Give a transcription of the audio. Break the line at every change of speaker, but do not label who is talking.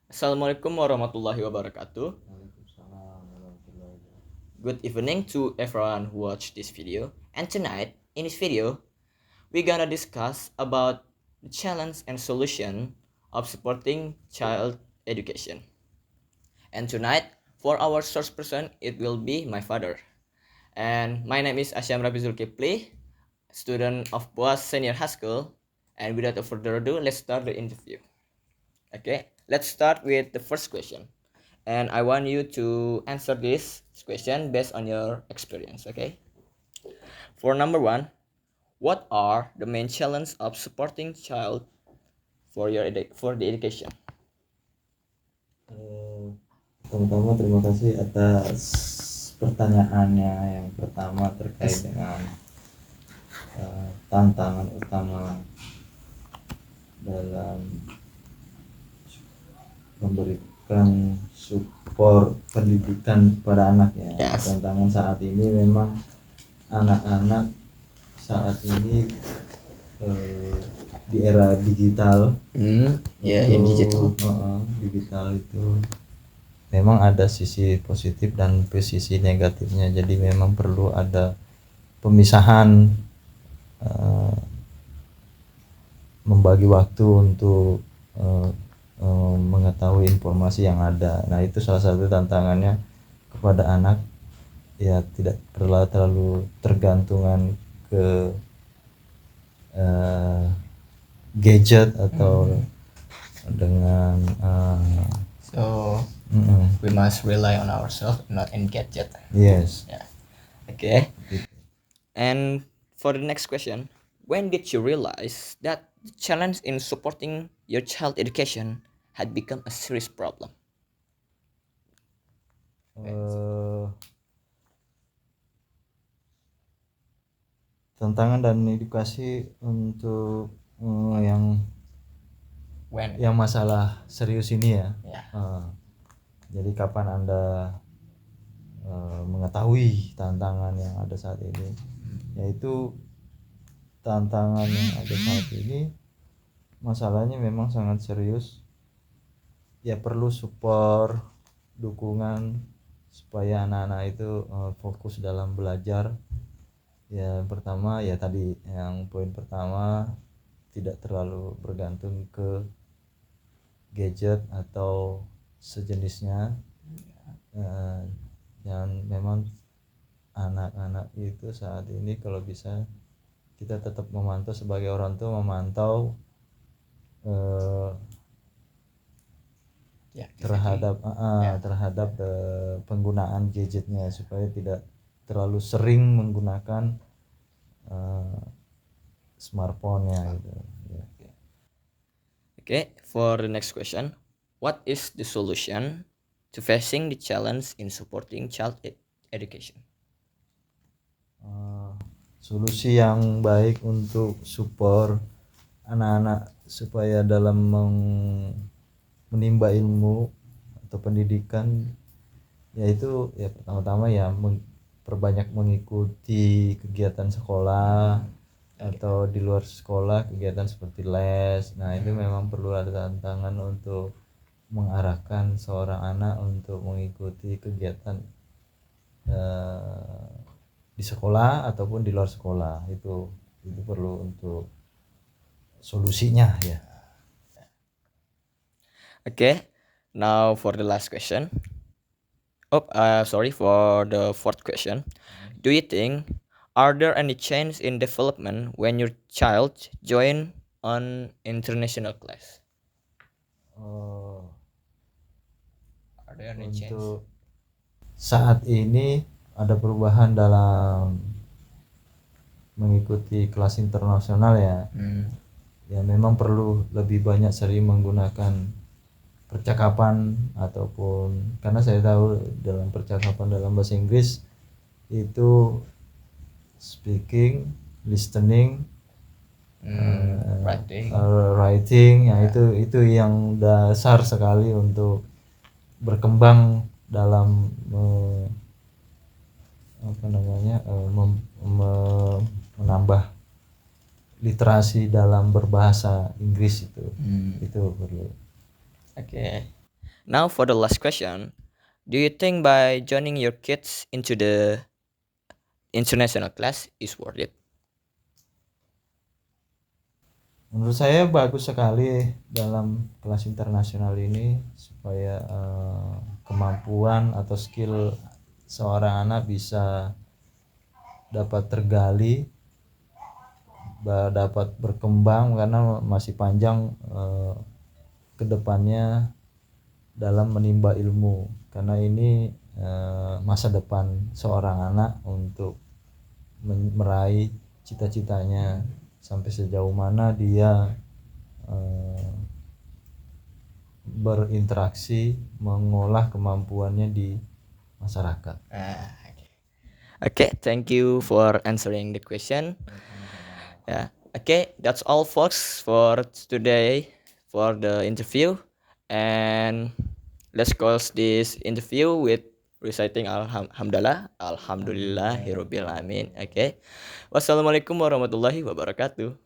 Assalamualaikum warahmatullahi wabarakatuh.
Waalaikumsalam warahmatullahi wabarakatuh.
Good evening to everyone who watched this video. And tonight, in this video, we're gonna discuss about the challenge and solution of supporting child education. And tonight, for our source person, it will be my father. And my name is Asyam Rabi Zulkifli, student of Boas Senior High School. And without further ado, let's start the interview. Okay, let's start with the first question. And I want you to answer this question based on your experience, okay? For number one, what are the main challenges of supporting child for the education?
Pertama-tama terima kasih atas pertanyaannya. Yang pertama terkait dengan tantangan utama dalam memberikan support pendidikan pada anak ya.
Yes.
Tantangan saat ini memang anak-anak saat ini di era digital. Digital itu memang ada sisi positif dan sisi negatifnya. Jadi memang perlu ada pemisahan, membagi waktu untuk mengetahui informasi yang ada. Nah, itu salah satu tantangannya kepada anak, ya tidak perlu terlalu tergantungan ke gadget atau dengan
So we must rely on ourselves, not in gadget.
yes.
Yeah. Okay. And for the next question, when did you realize that the challenge in supporting your child education had become a serious problem?
Tantangan dan edukasi untuk yang
When?
masalah serius ini ya.
Yeah.
Jadi kapan Anda mengetahui tantangan yang ada saat ini? Yaitu tantangan yang ada saat ini, masalahnya memang sangat serius. Ya perlu support, dukungan supaya anak-anak itu fokus dalam belajar. Ya pertama ya tadi yang poin pertama, tidak terlalu bergantung ke gadget atau sejenisnya. Dan memang anak-anak itu saat ini kalau bisa kita tetap memantau sebagai orang tua, memantau terhadap penggunaan gadgetnya supaya tidak terlalu sering menggunakan smartphone-nya gitu.
Okay, for the next question, what is the solution to facing the challenge in supporting child education?
Solusi yang baik untuk support anak-anak supaya dalam menimba ilmu atau pendidikan, yaitu ya pertama-tama ya perbanyak mengikuti kegiatan sekolah atau di luar sekolah, kegiatan seperti les. Nah, itu memang perlu ada tantangan untuk mengarahkan seorang anak untuk mengikuti kegiatan di sekolah ataupun di luar sekolah. Itu perlu untuk solusinya ya.
Okay, now for the last question. For the fourth question. Do you think are there any change in development when your child join on international class? Are there any change?
Untuk saat ini ada perubahan dalam mengikuti kelas internasional ya. Ya memang perlu lebih banyak sering menggunakan percakapan ataupun, karena saya tahu dalam percakapan dalam bahasa Inggris itu speaking, listening, writing ya. Itu yang dasar sekali untuk berkembang dalam menambah literasi dalam berbahasa Inggris itu perlu.
Okay. Now for the last question, do you think by joining your kids into the international class is worth it?
Menurut saya bagus sekali dalam kelas internasional ini supaya kemampuan atau skill seorang anak bisa dapat tergali, dapat berkembang karena masih panjang ke depannya dalam menimba ilmu, karena ini masa depan seorang anak untuk meraih cita-citanya sampai sejauh mana dia berinteraksi, mengolah kemampuannya di masyarakat.
Okay, thank you for answering the question. Yeah. Okay, that's all folks for today for the interview, and let's close this interview with reciting alhamdulillah alhamdulillahirobbil alamin. Okay, wassalamualaikum warahmatullahi wabarakatuh.